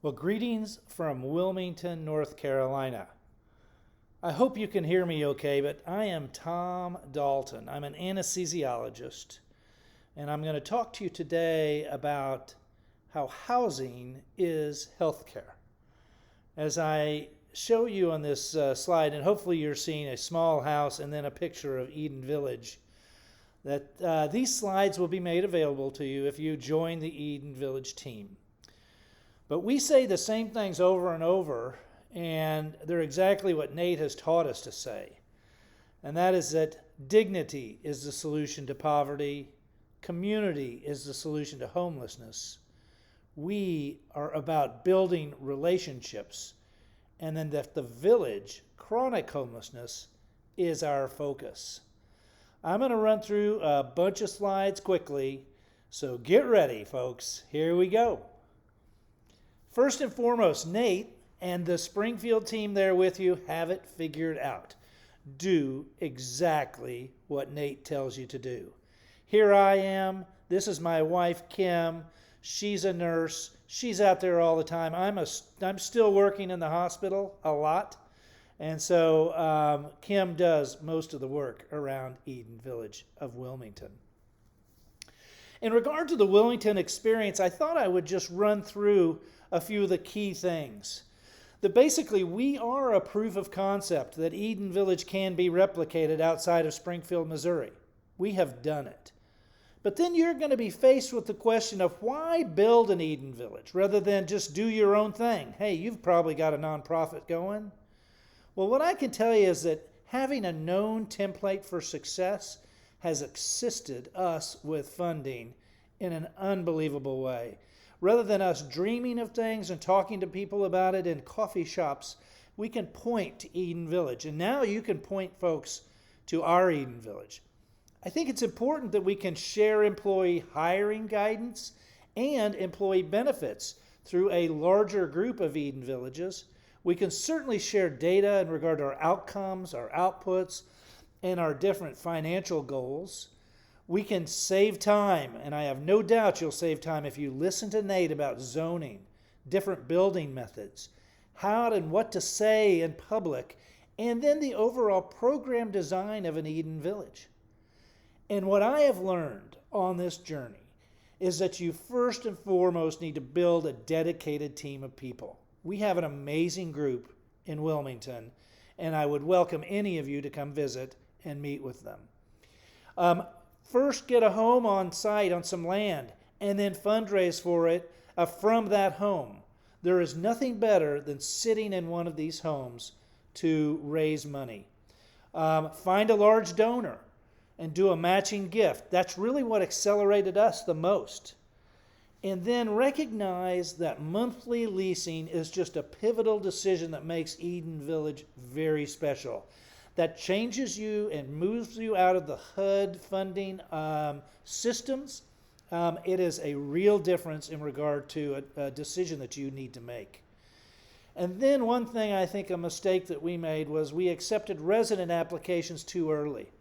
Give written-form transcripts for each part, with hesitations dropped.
Well, greetings from Wilmington, North Carolina. I hope you can hear me okay, but I am Tom Dalton. I'm an anesthesiologist, and I'm going to talk to you today about how housing is healthcare. As I show you on this slide, and hopefully you're seeing a small house and then a picture of Eden Village, that these slides will be made available to you if you join the Eden Village team. But we say the same things over and over, and they're exactly what Nate has taught us to say. And that is that dignity is the solution to poverty, community is the solution to homelessness. We are about building relationships, and then that the village, chronic homelessness, is our focus. I'm going to run through a bunch of slides quickly, so get ready, folks. Here we go. First and foremost, Nate and the Springfield team there with you have it figured out. Do exactly what Nate tells you to do. Here I am. This is my wife, Kim. She's a nurse. She's out there all the time. I'm still working in the hospital a lot. And so Kim does most of the work around Eden Village of Wilmington. In regard to the Wilmington experience, I thought I would just run through a few of the key things. That basically we are a proof of concept that Eden Village can be replicated outside of Springfield, Missouri. We have done it. But then you're going to be faced with the question of why build an Eden Village rather than just do your own thing. Hey, you've probably got a nonprofit going. Well, what I can tell you is that having a known template for success has assisted us with funding in an unbelievable way. Rather than us dreaming of things and talking to people about it in coffee shops, we can point to Eden Village. And now you can point folks to our Eden Village. I think it's important that we can share employee hiring guidance and employee benefits through a larger group of Eden Villages. We can certainly share data in regard to our outcomes, our outputs, and our different financial goals. We can save time, and I have no doubt you'll save time if you listen to Nate about zoning, different building methods, how and what to say in public, and then the overall program design of an Eden Village. And what I have learned on this journey is that you first and foremost need to build a dedicated team of people. We have an amazing group in Wilmington, and I would welcome any of you to come visit and meet with them. First, get a home on site on some land, and then fundraise for it from that home. There is nothing better than sitting in one of these homes to raise money. Find a large donor and do a matching gift. That's really what accelerated us the most. And then recognize that monthly leasing is just a pivotal decision that makes Eden Village very special. That changes you and moves you out of the HUD funding systems. It is a real difference in regard to a decision that you need to make. And then one thing I think a mistake that we made was we accepted resident applications too early.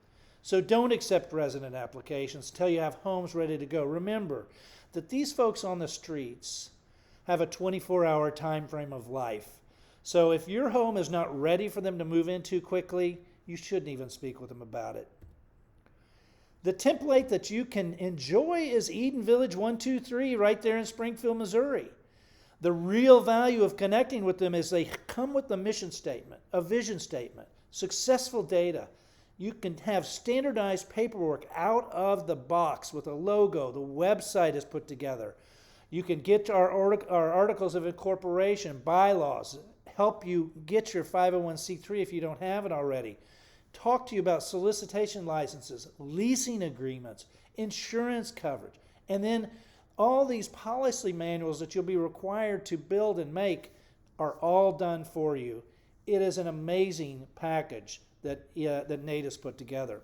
So don't accept resident applications until you have homes ready to go. Remember that these folks on the streets have a 24-hour time frame of life. So if your home is not ready for them to move into quickly, you shouldn't even speak with them about it. The template that you can enjoy is Eden Village 123 right there in Springfield, Missouri. The real value of connecting with them is they come with a mission statement, a vision statement, successful data. You can have standardized paperwork out of the box with a logo. The website is put together. You can get our articles of incorporation, bylaws, help you get your 501c3 if you don't have it already. Talk to you about solicitation licenses, leasing agreements, insurance coverage, and then all these policy manuals that you'll be required to build and make are all done for you. It is an amazing package that Nate has put together.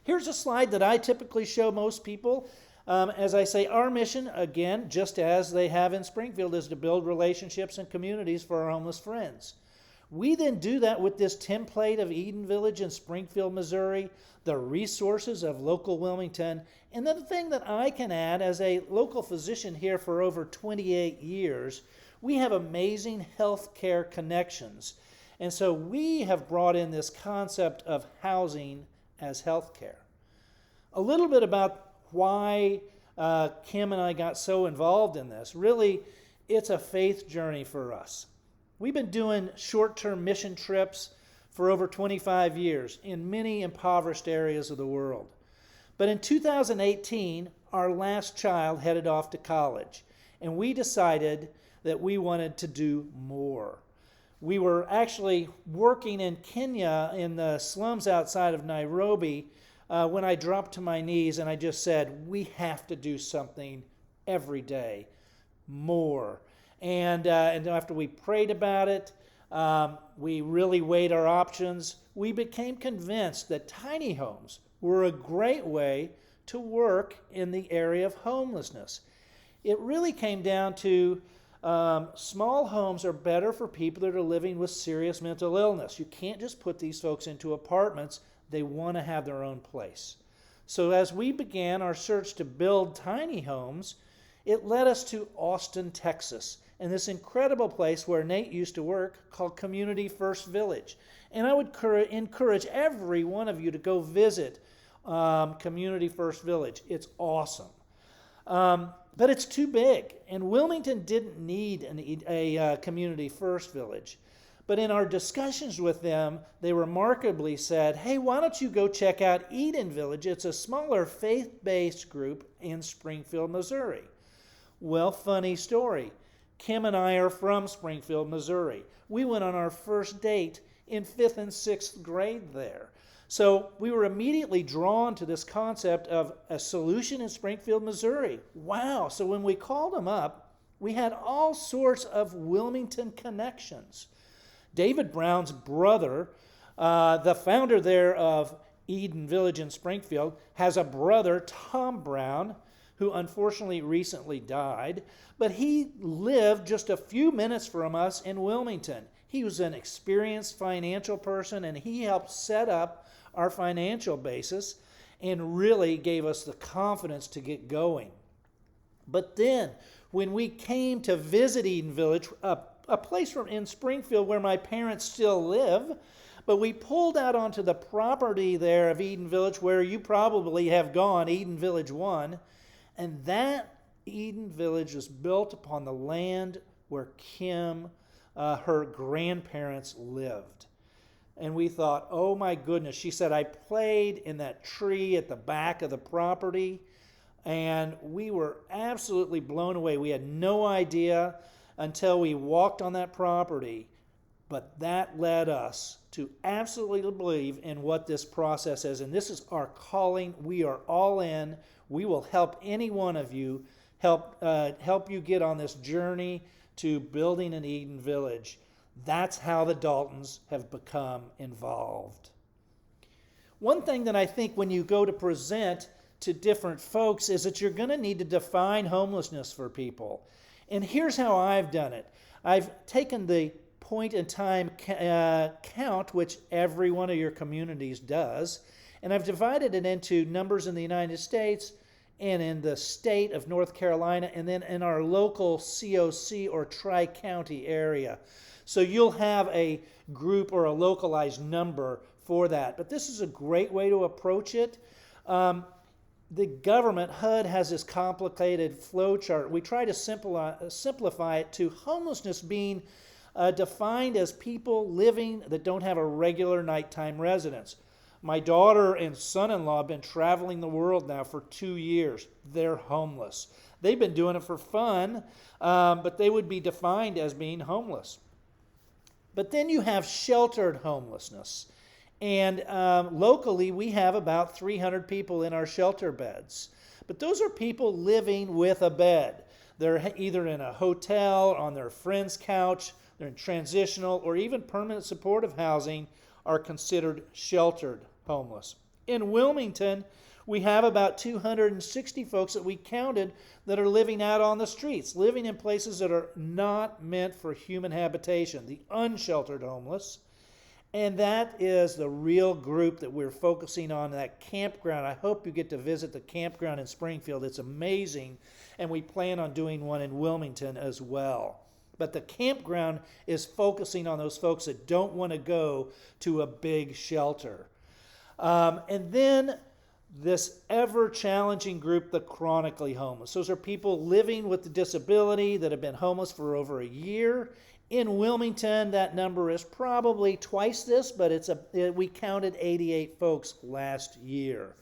Here's a slide that I typically show most people. As I say, our mission, again, just as they have in Springfield, is to build relationships and communities for our homeless friends. We then do that with this template of Eden Village in Springfield, Missouri, the resources of local Wilmington, and then the thing that I can add as a local physician here for over 28 years, we have amazing healthcare connections. And so we have brought in this concept of housing as healthcare. A little bit about why Kim and I got so involved in this. Really, it's a faith journey for us. We've been doing short-term mission trips for over 25 years in many impoverished areas of the world. But in 2018, our last child headed off to college, and we decided that we wanted to do more. We were actually working in Kenya in the slums outside of Nairobi when I dropped to my knees and I just said, we have to do something every day, more. And after we prayed about it, we really weighed our options. We became convinced that tiny homes were a great way to work in the area of homelessness. It really came down to small homes are better for people that are living with serious mental illness. You can't just put these folks into apartments. They want to have their own place. So as we began our search to build tiny homes, it led us to Austin, Texas, and this incredible place where Nate used to work called Community First Village. And I would encourage every one of you to go visit Community First Village. It's awesome. But it's too big, and Wilmington didn't need a Community First Village. But in our discussions with them, they remarkably said, hey, why don't you go check out Eden Village? It's a smaller faith-based group in Springfield, Missouri. Well, funny story. Kim and I are from Springfield, Missouri. We went on our first date in 5th and 6th grade there. So we were immediately drawn to this concept of a solution in Springfield, Missouri. Wow. So when we called them up, we had all sorts of Wilmington connections. David Brown's brother, the founder there of Eden Village in Springfield, has a brother, Tom Brown, who unfortunately recently died, but he lived just a few minutes from us in Wilmington. He was an experienced financial person, and he helped set up our financial basis and really gave us the confidence to get going. But then, when we came to visit Eden Village, a place in Springfield where my parents still live, but we pulled out onto the property there of Eden Village where you probably have gone, Eden Village 1, and that Eden Village was built upon the land where Kim, her grandparents lived. And we thought, oh my goodness. She said, I played in that tree at the back of the property, and we were absolutely blown away. We had no idea until we walked on that property, but that led us to absolutely believe in what this process is. And this is our calling. We are all in. We will help any one of you, help you get on this journey to building an Eden Village. That's how the Daltons have become involved. One thing that I think when you go to present to different folks is that you're going to need to define homelessness for people. And here's how I've done it. I've taken the point in time count, which every one of your communities does, and I've divided it into numbers in the United States and in the state of North Carolina, and then in our local COC or tri-county area. So you'll have a group or a localized number for that. But this is a great way to approach it. The government, HUD, has this complicated flow chart. We try to simplify it to homelessness being defined as people living that don't have a regular nighttime residence. My daughter and son-in-law have been traveling the world now for 2 years. They're homeless. They've been doing it for fun, but they would be defined as being homeless. But then you have sheltered homelessness. And locally, we have about 300 people in our shelter beds. But those are people living with a bed. They're either in a hotel, on their friend's couch, they're in transitional, or even permanent supportive housing are considered sheltered homeless. In Wilmington, We have about 260 folks that we counted that are living out on the streets, living in places that are not meant for human habitation, the unsheltered homeless. And that is the real group that we're focusing on, that campground. I hope you get to visit the campground in Springfield. It's amazing, and we plan on doing one in Wilmington as well. But the campground is focusing on those folks that don't want to go to a big shelter. And then this ever-challenging group, the chronically homeless. Those are people living with a disability that have been homeless for over a year. In Wilmington, that number is probably twice this, but we counted 88 folks last year.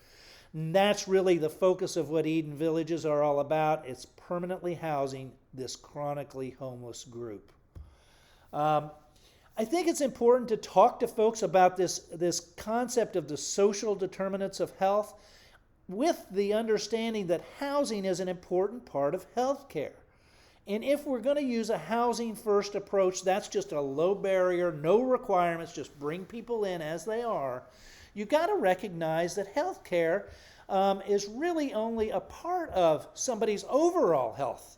And that's really the focus of what Eden Villages are all about. It's permanently housing this chronically homeless group. I think it's important to talk to folks about this concept of the social determinants of health with the understanding that housing is an important part of health care. And if we're going to use a housing first approach, that's just a low barrier, no requirements, just bring people in as they are. You've got to recognize that health care is really only a part of somebody's overall health.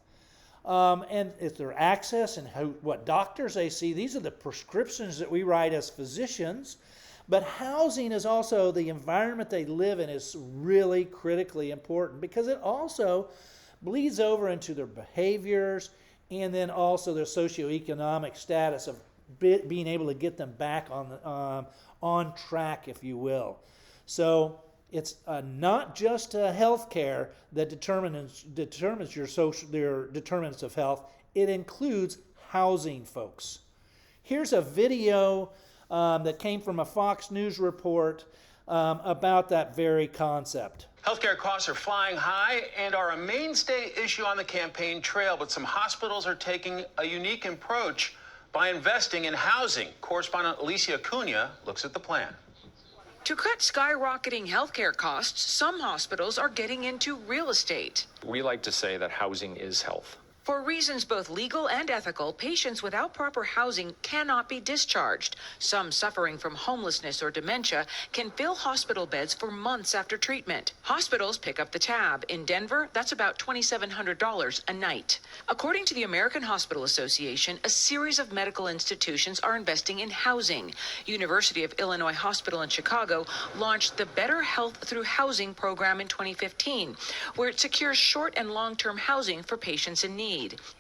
And it's their access and what doctors they see. These are the prescriptions that we write as physicians. But housing is also the environment they live in is really critically important because it also bleeds over into their behaviors and then also their socioeconomic status of being able to get them back on track, if you will. So it's not just health care that determines their determinants of health. It includes housing, folks. Here's a video that came from a Fox News report about that very concept. Healthcare costs are flying high and are a mainstay issue on the campaign trail, but some hospitals are taking a unique approach by investing in housing. Correspondent Alicia Cunha looks at the plan. To cut skyrocketing healthcare costs, some hospitals are getting into real estate. We like to say that housing is health. For reasons both legal and ethical, patients without proper housing cannot be discharged. Some suffering from homelessness or dementia can fill hospital beds for months after treatment. Hospitals pick up the tab. In Denver, that's about $2,700 a night. According to the American Hospital Association, a series of medical institutions are investing in housing. University of Illinois Hospital in Chicago launched the Better Health Through Housing program in 2015, where it secures short and long-term housing for patients in need.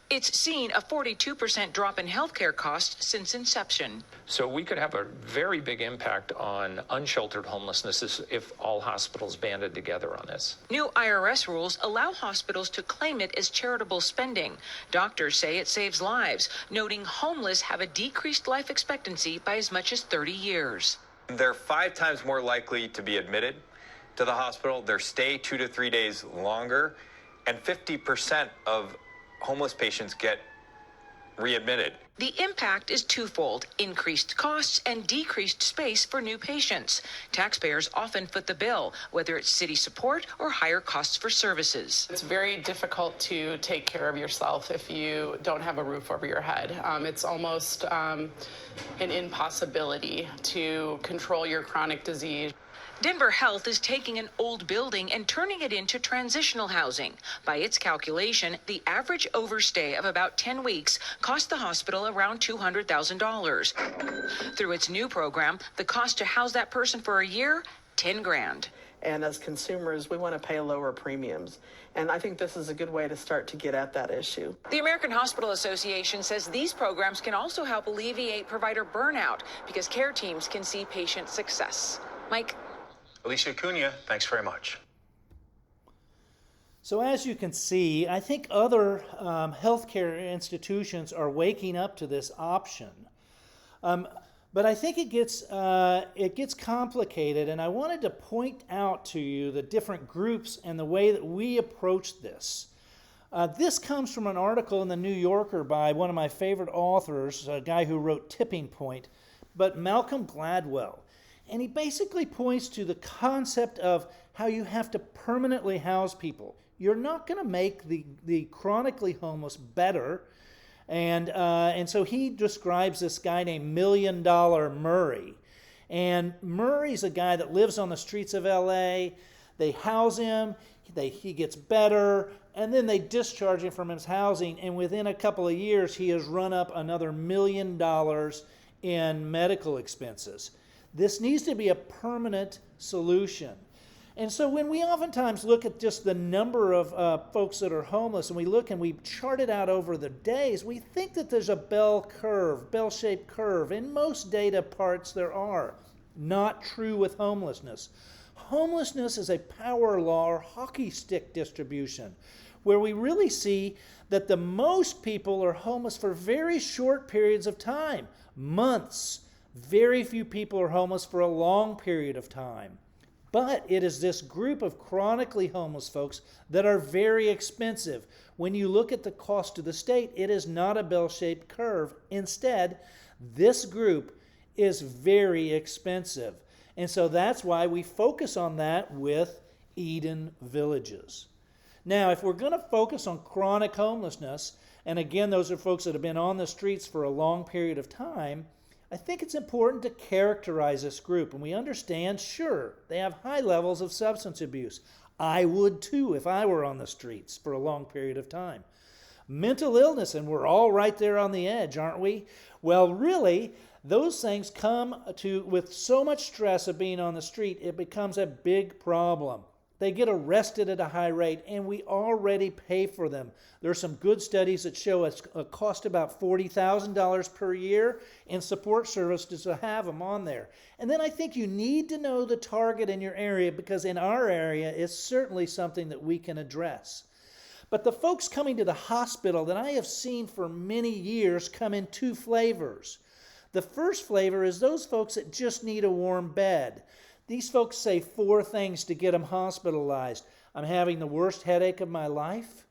It's seen a 42% drop in healthcare costs since inception. So we could have a very big impact on unsheltered homelessness if all hospitals banded together on this. New IRS rules allow hospitals to claim it as charitable spending. Doctors say it saves lives, noting homeless have a decreased life expectancy by as much as 30 years. They're 5 times more likely to be admitted to the hospital. Their stay 2 to 3 days longer, and 50% of homeless patients get readmitted. The impact is twofold: increased costs and decreased space for new patients. Taxpayers often foot the bill, whether it's city support or higher costs for services. It's very difficult to take care of yourself if you don't have a roof over your head. It's almost an impossibility to control your chronic disease. Denver Health is taking an old building and turning it into transitional housing. By its calculation, the average overstay of about 10 weeks cost the hospital around $200,000. Through its new program, the cost to house that person for a year, $10,000. And as consumers, we want to pay lower premiums. And I think this is a good way to start to get at that issue. The American Hospital Association says these programs can also help alleviate provider burnout because care teams can see patient success. Mike? Alicia Cunha, thanks very much. So as you can see, I think other healthcare institutions are waking up to this option. But I think it gets complicated, and I wanted to point out to you the different groups and the way that we approach this. This comes from an article in the New Yorker by one of my favorite authors, a guy who wrote Tipping Point, but Malcolm Gladwell. And he basically points to the concept of how you have to permanently house people. You're not going to make the chronically homeless better. And so he describes this guy named $1 Million Murray. And Murray's a guy that lives on the streets of L.A., They house him, he gets better, and then they discharge him from his housing, and within a couple of years, he has run up another $1 million in medical expenses. This needs to be a permanent solution. And so when we oftentimes look at just the number of folks that are homeless, and we look and we chart it out over the days, we think that there's a bell-shaped curve. In most data parts there are. Not true with homelessness. Homelessness is a power law or hockey stick distribution, where we really see that the most people are homeless for very short periods of time, months. Very few people are homeless for a long period of time. But it is this group of chronically homeless folks that are very expensive. When you look at the cost to the state, it is not a bell-shaped curve. Instead, this group is very expensive. And so that's why we focus on that with Eden Villages. Now, if we're going to focus on chronic homelessness, and again, those are folks that have been on the streets for a long period of time, I think it's important to characterize this group. And we understand, sure, they have high levels of substance abuse. I would too if I were on the streets for a long period of time. Mental illness, and we're all right there on the edge, aren't we? Well, really, those things come with so much stress of being on the street, it becomes a big problem. They get arrested at a high rate, and we already pay for them. There are some good studies that show it costs about $40,000 per year in support services to have them on there. And then I think you need to know the target in your area, because in our area, it's certainly something that we can address. But the folks coming to the hospital that I have seen for many years come in two flavors. The first flavor is those folks that just need a warm bed. These folks say 4 things to get them hospitalized. I'm having the worst headache of my life.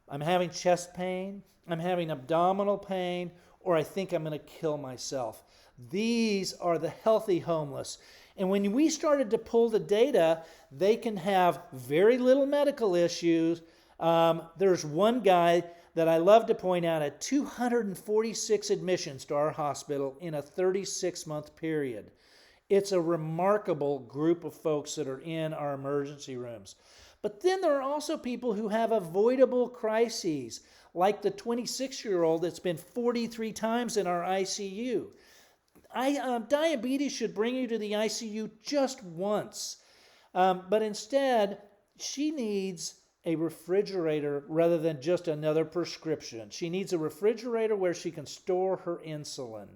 I'm having chest pain. I'm having abdominal pain. Or I think I'm going to kill myself. These are the healthy homeless. And when we started to pull the data, they can have very little medical issues. There's one guy that I love to point out at 246 admissions to our hospital in a 36-month period. It's a remarkable group of folks that are in our emergency rooms. But then there are also people who have avoidable crises, like the 26-year-old that's been 43 times in our ICU. Diabetes should bring you to the ICU just once. But instead, she needs a refrigerator rather than just another prescription. She needs a refrigerator where she can store her insulin.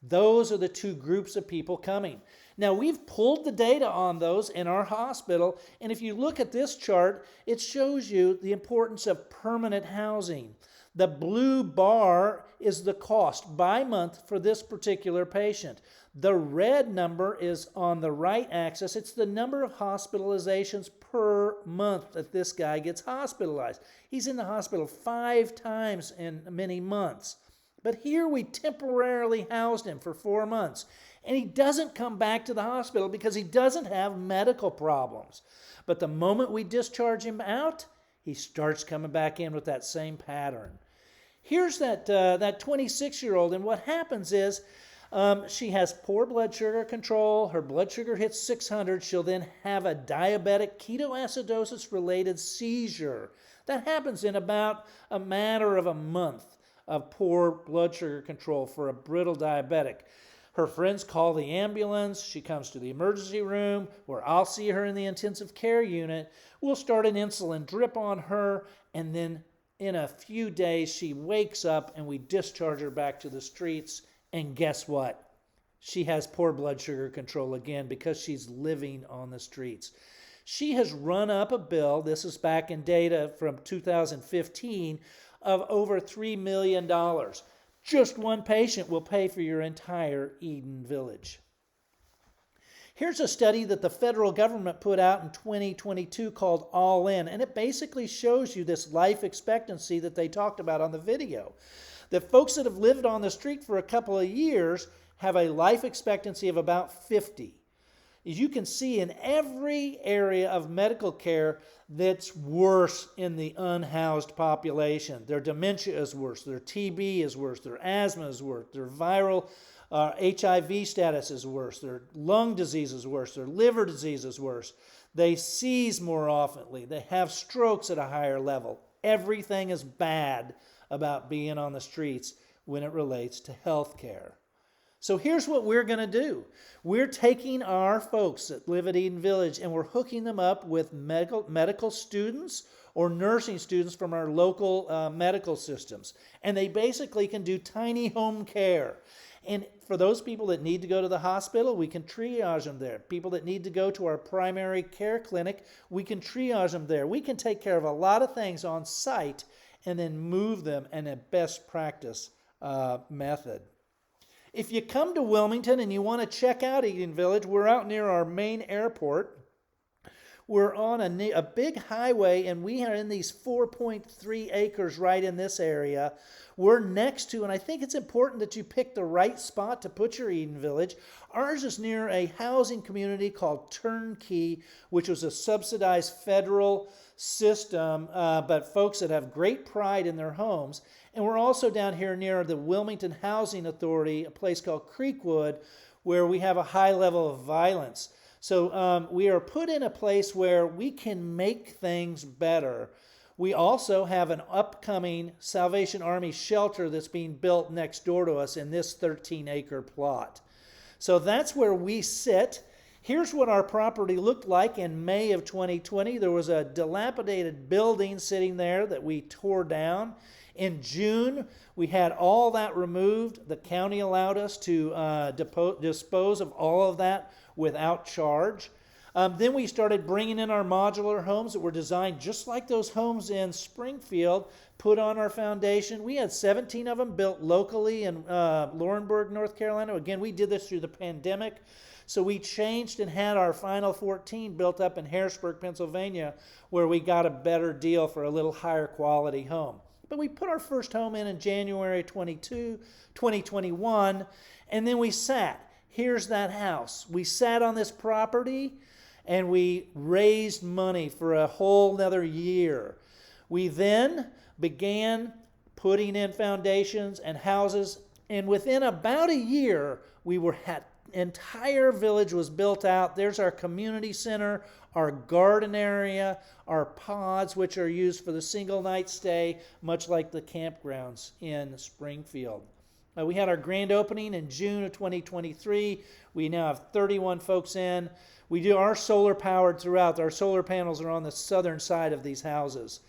Those are the two groups of people coming. Now, we've pulled the data on those in our hospital, and if you look at this chart, it shows you the importance of permanent housing. The blue bar is the cost by month for this particular patient. The red number is on the right axis. It's the number of hospitalizations per month that this guy gets hospitalized. He's in the hospital 5 times in many months. But here we temporarily housed him for 4 months. And he doesn't come back to the hospital because he doesn't have medical problems. But the moment we discharge him out, he starts coming back in with that same pattern. Here's that 26-year-old, and what happens is she has poor blood sugar control. Her blood sugar hits 600. She'll then have a diabetic ketoacidosis-related seizure. That happens in about a matter of a month of poor blood sugar control for a brittle diabetic. Her friends call the ambulance. She comes to the emergency room where I'll see her in the intensive care unit. We'll start an insulin drip on her, and then in a few days she wakes up and we discharge her back to the streets. And guess what? She has poor blood sugar control again because she's living on the streets. She has run up a bill, this is back in data from 2015, of over $3 million. Just one patient will pay for your entire Eden Village. Here's a study that the federal government put out in 2022 called All In, and it basically shows you this life expectancy that they talked about on the video. The folks that have lived on the street for a couple of years have a life expectancy of about 50. As you can see, in every area of medical care that's worse in the unhoused population. Their dementia is worse, their TB is worse, their asthma is worse, their viral HIV status is worse, their lung disease is worse, their liver disease is worse. They seize more oftenly. They have strokes at a higher level. Everything is bad about being on the streets when it relates to health care. So here's what we're going to do. We're taking our folks that live at Eden Village and we're hooking them up with medical students or nursing students from our local medical systems. And they basically can do tiny home care. And for those people that need to go to the hospital, we can triage them there. People that need to go to our primary care clinic, we can triage them there. We can take care of a lot of things on site and then move them in a best practice method. If you come to Wilmington and you want to check out Eden Village, we're out near our main airport. We're on a big highway, and we are in these 4.3 acres right in this area. We're next to, and I think it's important that you pick the right spot to put your Eden Village. Ours is near a housing community called Turnkey, which was a subsidized federal system, but folks that have great pride in their homes. And we're also down here near the Wilmington Housing Authority, a place called Creekwood, where we have a high level of violence. So we are put in a place where we can make things better. We also have an upcoming Salvation Army shelter that's being built next door to us in this 13-acre plot. So that's where we sit. Here's what our property looked like in May of 2020. There was a dilapidated building sitting there that we tore down. In June, we had all that removed. The county allowed us to dispose of all of that without charge. Then we started bringing in our modular homes that were designed just like those homes in Springfield, put on our foundation. We had 17 of them built locally in Laurinburg, North Carolina. Again, we did this through the pandemic. So we changed and had our final 14 built up in Harrisburg, Pennsylvania, where we got a better deal for a little higher quality home. But we put our first home in January 2021, and then we sat. Here's that house. We sat on this property, and we raised money for a whole nother year. We then began putting in foundations and houses, and within about a year, entire village was built out. There's our community center, our garden area, our pods, which are used for the single night stay, much like the campgrounds in Springfield. We had our grand opening in June of 2023. We now have 31 folks in. We do our solar powered throughout. Our solar panels are on the southern side of these houses.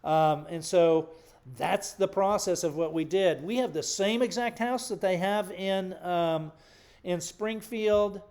And so that's the process of what we did. We have the same exact house that they have in Springfield.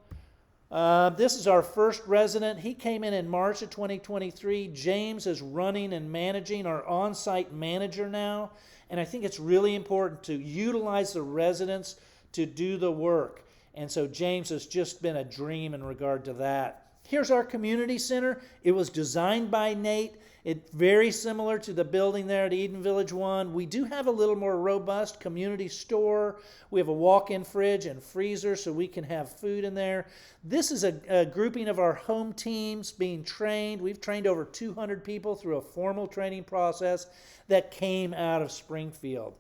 This is our first resident. He came in March of 2023. James is running and managing, our on-site manager now. And I think it's really important to utilize the residents to do the work. And so James has just been a dream in regard to that. Here's our community center. It was designed by Nate. It's very similar to the building there at Eden Village 1. We do have a little more robust community store. We have a walk-in fridge and freezer so we can have food in there. This is a grouping of our home teams being trained. We've trained over 200 people through a formal training process that came out of Springfield.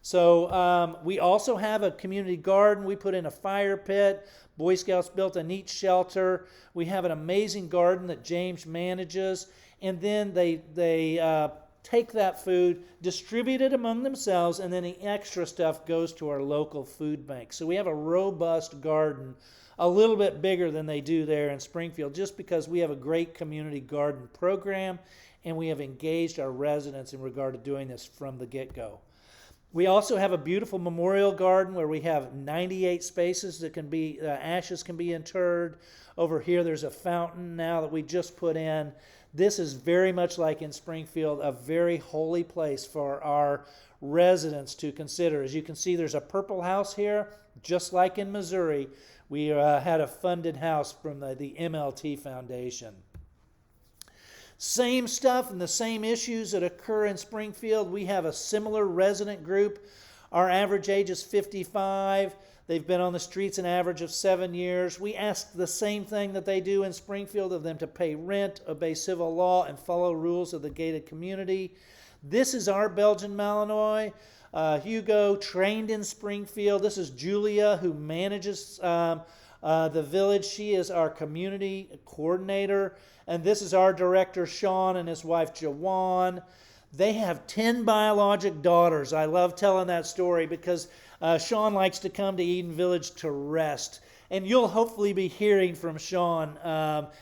So we also have a community garden. We put in a fire pit. Boy Scouts built a neat shelter. We have an amazing garden that James manages. And then they take that food, distribute it among themselves, and then the extra stuff goes to our local food bank. So we have a robust garden, a little bit bigger than they do there in Springfield, just because we have a great community garden program, and we have engaged our residents in regard to doing this from the get-go. We also have a beautiful memorial garden where we have 98 spaces that can be, ashes can be interred. Over here there's a fountain now that we just put in. This is very much like in Springfield, a very holy place for our residents to consider. As you can see, there's a purple house here, just like in Missouri. We had a funded house from the MLT Foundation. Same stuff and the same issues that occur in Springfield. We have a similar resident group. Our average age is 55. They've been on the streets an average of 7 years. We ask the same thing that they do in Springfield of them to pay rent, obey civil law, and follow rules of the gated community. This is our Belgian Malinois. Hugo trained in Springfield. This is Julia, who manages the village. She is our community coordinator, and this is our director, Sean, and his wife, Jawan. They have 10 biologic daughters. I love telling that story because Sean likes to come to Eden Village to rest. And you'll hopefully be hearing from Sean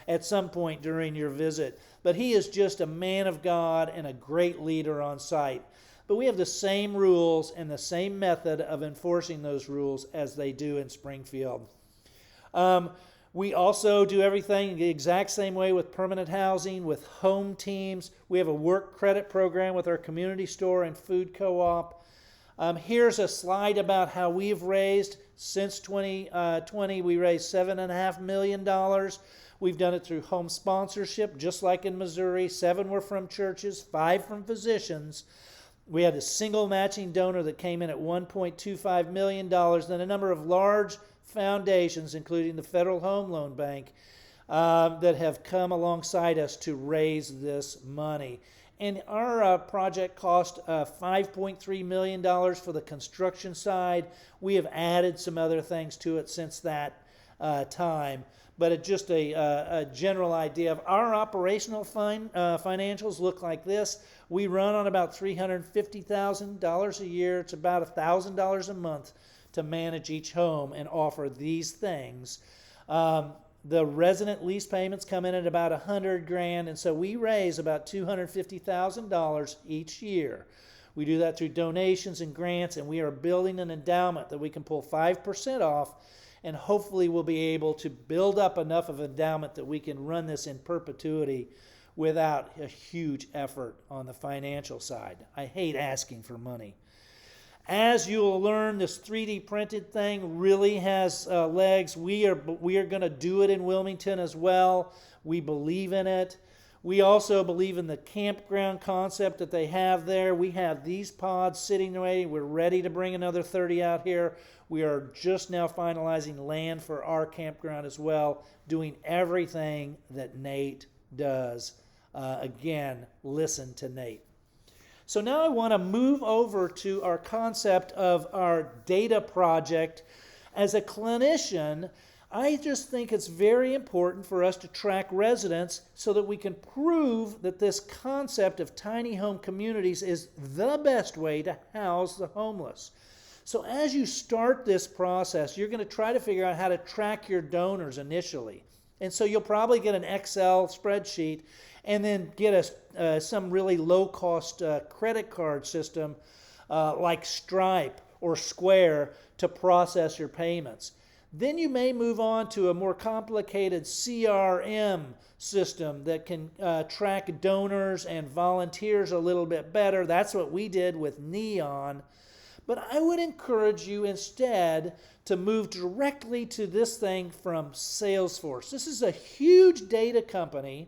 at some point during your visit. But he is just a man of God and a great leader on site. But we have the same rules and the same method of enforcing those rules as they do in Springfield. We also do everything the exact same way with permanent housing, with home teams. We have a work credit program with our community store and food co-op. Here's a slide about how we've raised. Since 2020, we raised $7.5 million. We've done it through home sponsorship, just like in Missouri. 7 were from churches, 5 from physicians. We had a single matching donor that came in at $1.25 million, then a number of large foundations, including the Federal Home Loan Bank, that have come alongside us to raise this money. And our project cost $5.3 million for the construction side. We have added some other things to it since that time. But it's just a general idea of our operational financials look like this. We run on about $350,000 a year. It's about $1,000 a month to manage each home and offer these things. The resident lease payments come in at about $100,000, and so we raise about $250,000 each year. We do that through donations and grants, and we are building an endowment that we can pull 5% off, and hopefully we'll be able to build up enough of an endowment that we can run this in perpetuity without a huge effort on the financial side. I hate asking for money. As you'll learn, this 3D printed thing really has legs. We are going to do it in Wilmington as well. We believe in it. We also believe in the campground concept that they have there. We have these pods sitting away. We're ready to bring another 30 out here. We are just now finalizing land for our campground as well, doing everything that Nate does. Again, listen to Nate. So now I want to move over to our concept of our data project. As a clinician, I just think it's very important for us to track residents so that we can prove that this concept of tiny home communities is the best way to house the homeless. So as you start this process, you're going to try to figure out how to track your donors initially. And so you'll probably get an Excel spreadsheet and then get some really low-cost credit card system like Stripe or Square to process your payments. Then you may move on to a more complicated CRM system that can track donors and volunteers a little bit better. That's what we did with Neon. But I would encourage you instead to move directly to this thing from Salesforce. This is a huge data company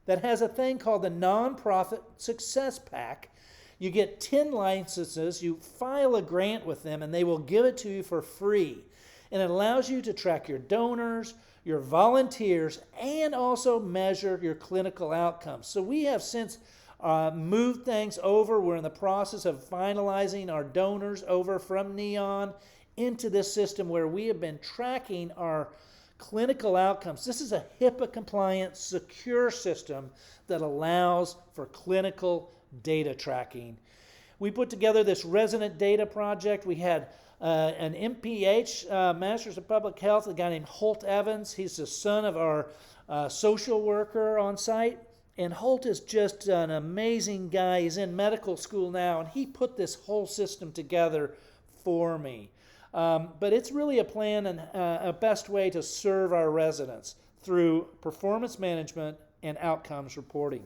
that has a thing called the Nonprofit Success Pack. You get 10 licenses, you file a grant with them, and they will give it to you for free. And it allows you to track your donors, your volunteers, and also measure your clinical outcomes. So we have since moved things over. We're in the process of finalizing our donors over from Neon into this system where we have been tracking our clinical outcomes. This is a HIPAA-compliant, secure system that allows for clinical data tracking. We put together this resident data project. We had an MPH, Masters of Public Health, a guy named Holt Evans. He's the son of our social worker on site. And Holt is just an amazing guy. He's in medical school now, and he put this whole system together for me. But it's really a plan and a best way to serve our residents through performance management and outcomes reporting.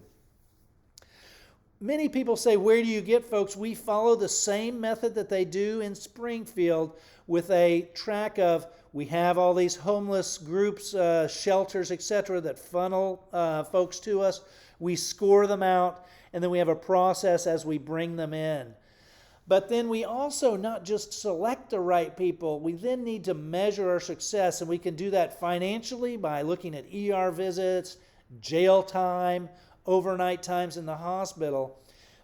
Many people say, where do you get folks? We follow the same method that they do in Springfield with a track of, we have all these homeless groups, shelters, etc., that funnel folks to us. We score them out, and then we have a process as we bring them in. But then we also not just select the right people, we then need to measure our success, and we can do that financially by looking at ER visits, jail time, overnight times in the hospital.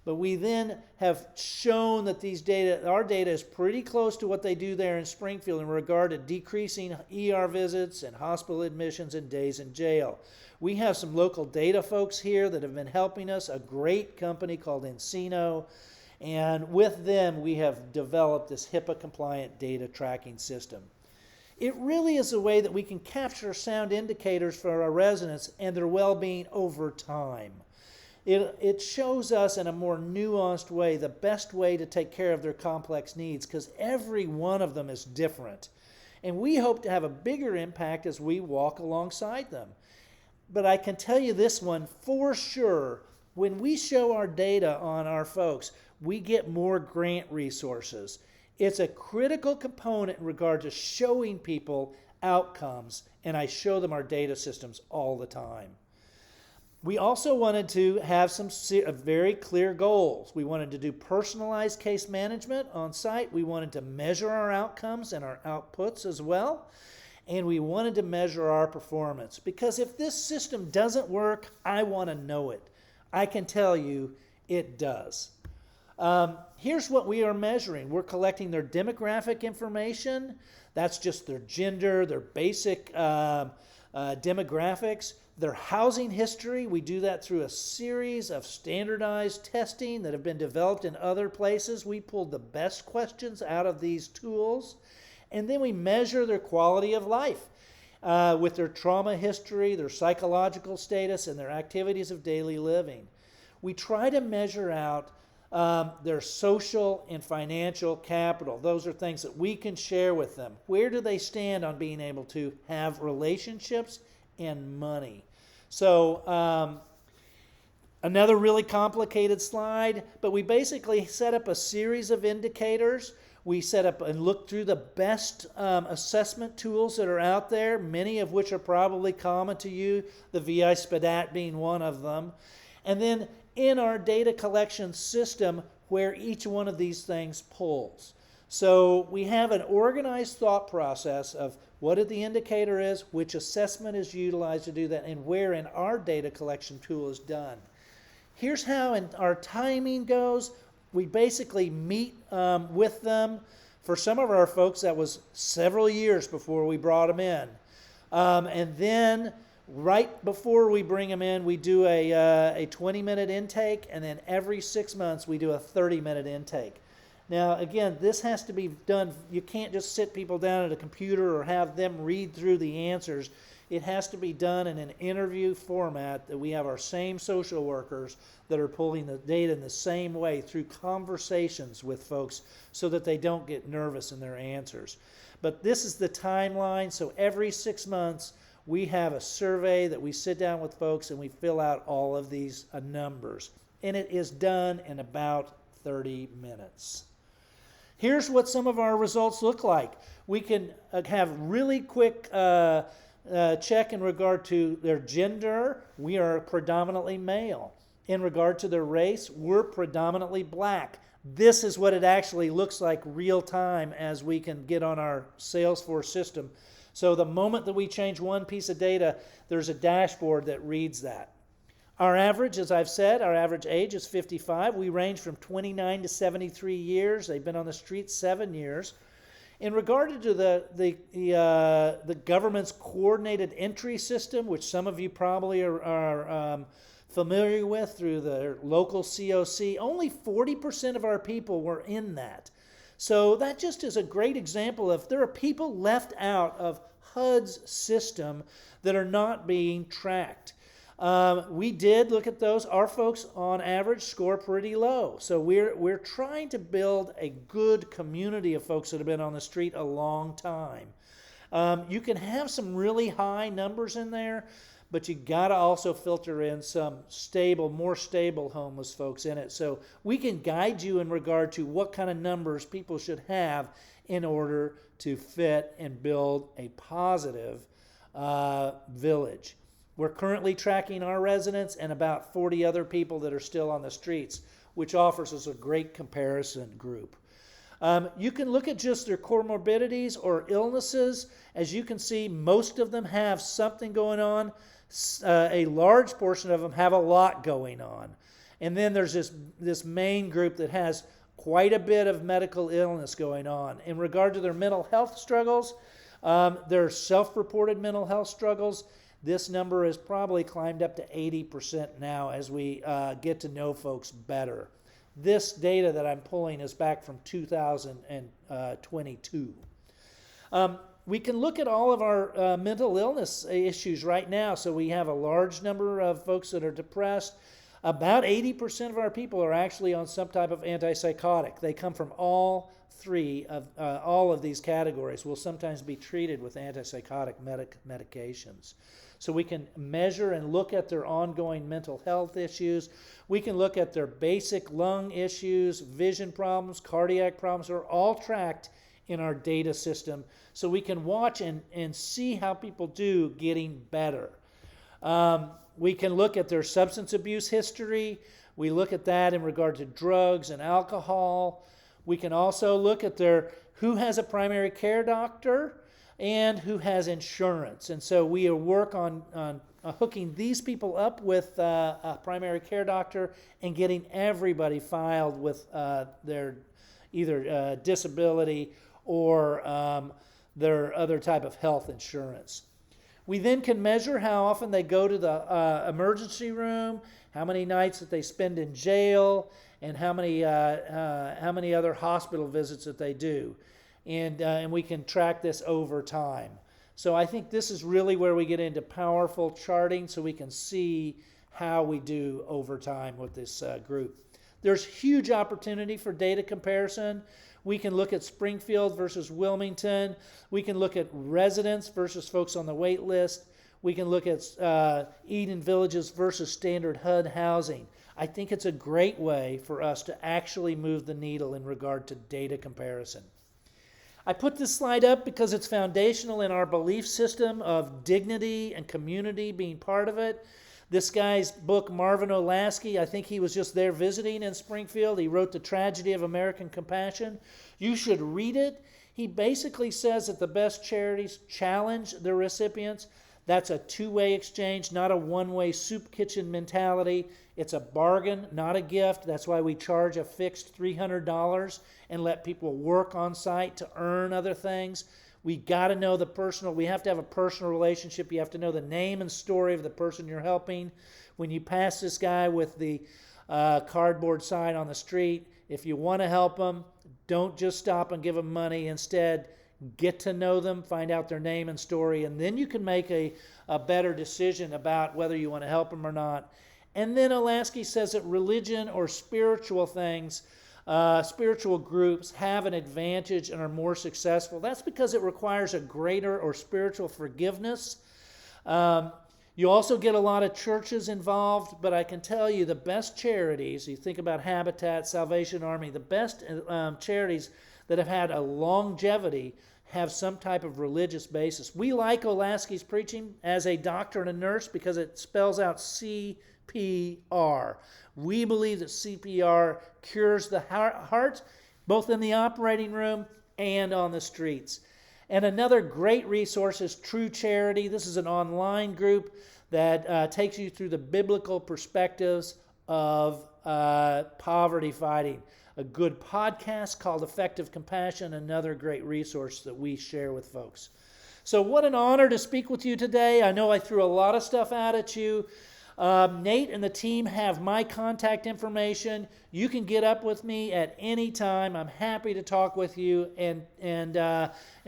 But we then have shown that our data is pretty close to what they do there in Springfield in regard to decreasing ER visits and hospital admissions and days in jail. We have some local data folks here that have been helping us, a great company called Encino, and with them we have developed this HIPAA-compliant data tracking system. It really is a way that we can capture sound indicators for our residents and their well-being over time. It shows us in a more nuanced way the best way to take care of their complex needs, because every one of them is different. And we hope to have a bigger impact as we walk alongside them. But I can tell you this one for sure, when we show our data on our folks, we get more grant resources. It's a critical component in regard to showing people outcomes, and I show them our data systems all the time. We also wanted to have some very clear goals. We wanted to do personalized case management on site. We wanted to measure our outcomes and our outputs as well. And we wanted to measure our performance. Because if this system doesn't work, I want to know it. I can tell you it does. Here's what we are measuring. We're collecting their demographic information. That's just their gender, their basic demographics. Their housing history, we do that through a series of standardized testing that have been developed in other places. We pulled the best questions out of these tools. And then we measure their quality of life with their trauma history, their psychological status, and their activities of daily living. We try to measure out their social and financial capital. Those are things that we can share with them. Where do they stand on being able to have relationships and money? So another really complicated slide, but we basically set up a series of indicators. We set up and looked through the best assessment tools that are out there, many of which are probably common to you, the VI SPDAT being one of them. And then in our data collection system where each one of these things pulls. So we have an organized thought process of what the indicator is, which assessment is utilized to do that, and where in our data collection tool is done. Here's how our timing goes. We basically meet with them. For some of our folks, that was several years before we brought them in. And then right before we bring them in, we do a 20-minute intake, and then every 6 months we do a 30-minute intake. Now, again, this has to be done. You can't just sit people down at a computer or have them read through the answers. It has to be done in an interview format that we have our same social workers that are pulling the data in the same way through conversations with folks so that they don't get nervous in their answers. But this is the timeline. So every 6 months, we have a survey that we sit down with folks and we fill out all of these numbers. And it is done in about 30 minutes. Here's what some of our results look like. We can have really quick check in regard to their gender. We are predominantly male. In regard to their race, we're predominantly black. This is what it actually looks like real time as we can get on our Salesforce system. So the moment that we change one piece of data, there's a dashboard that reads that. Our average, as I've said, our average age is 55. We range from 29 to 73 years. They've been on the street 7 years. In regard to the government's coordinated entry system, which some of you probably are familiar with through the local COC, only 40% of our people were in that. So that just is a great example of there are people left out of HUD's system that are not being tracked. We did look at those. Our folks, on average, score pretty low. So we're trying to build a good community of folks that have been on the street a long time. You can have some really high numbers in there, but you got to also filter in some more stable homeless folks in it. So we can guide you in regard to what kind of numbers people should have in order to fit and build a positive village. We're currently tracking our residents and about 40 other people that are still on the streets, which offers us a great comparison group. You can look at just their comorbidities or illnesses. As you can see, most of them have something going on. A large portion of them have a lot going on. And then there's this main group that has quite a bit of medical illness going on. In regard to their mental health struggles, their self-reported mental health struggles, this number has probably climbed up to 80% now as we get to know folks better. This data that I'm pulling is back from 2022. We can look at all of our mental illness issues right now. So we have a large number of folks that are depressed. About 80% of our people are actually on some type of antipsychotic. They come from all these categories. Will sometimes be treated with antipsychotic medications. So we can measure and look at their ongoing mental health issues. We can look at their basic lung issues, vision problems, cardiac problems, are all tracked in our data system. So we can watch and see how people do getting better. We can look at their substance abuse history. We look at that in regard to drugs and alcohol. We can also look at who has a primary care doctor and who has insurance. And so we work on hooking these people up with a primary care doctor and getting everybody filed with their either disability or their other type of health insurance. We then can measure how often they go to the emergency room, how many nights that they spend in jail, and how many other hospital visits that they do. And we can track this over time. So I think this is really where we get into powerful charting so we can see how we do over time with this group. There's huge opportunity for data comparison. We can look at Springfield versus Wilmington. We can look at residents versus folks on the wait list. We can look at Eden Villages versus standard HUD housing. I think it's a great way for us to actually move the needle in regard to data comparison. I put this slide up because it's foundational in our belief system of dignity and community being part of it. This guy's book, Marvin Olasky, I think he was just there visiting in Springfield. He wrote The Tragedy of American Compassion. You should read it. He basically says that the best charities challenge their recipients. That's a two-way exchange, not a one-way soup kitchen mentality. It's a bargain, not a gift. That's why we charge a fixed $300 and let people work on site to earn other things. We got to know the personal. We have to have a personal relationship. You have to know the name and story of the person you're helping. When you pass this guy with the cardboard sign on the street, if you want to help them, don't just stop and give them money. Instead, get to know them, find out their name and story, and then you can make a better decision about whether you want to help them or not. And then Olasky says that religion or spiritual things, spiritual groups have an advantage and are more successful. That's because it requires a greater or spiritual forgiveness. You also get a lot of churches involved, but I can tell you the best charities, you think about Habitat, Salvation Army, the best charities that have had a longevity have some type of religious basis. We like Olasky's preaching as a doctor and a nurse because it spells out CPR. We believe that CPR cures the heart, both in the operating room and on the streets. And another great resource is True Charity. This is an online group that takes you through the biblical perspectives of poverty fighting. A good podcast called Effective Compassion, another great resource that we share with folks. So what an honor to speak with you today. I know I threw a lot of stuff out at you. Nate and the team have my contact information. You can get up with me at any time. I'm happy to talk with you and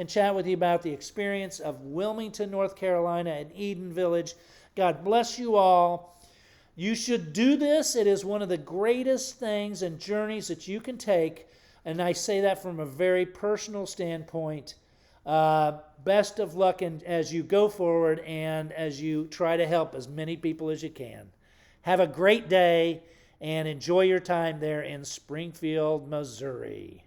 chat with you about the experience of Wilmington, North Carolina, and Eden Village. God bless you all. You should do this. It is one of the greatest things and journeys that you can take, and I say that from a very personal standpoint. Best of luck as you go forward and as you try to help as many people as you can. Have a great day and enjoy your time there in Springfield, Missouri.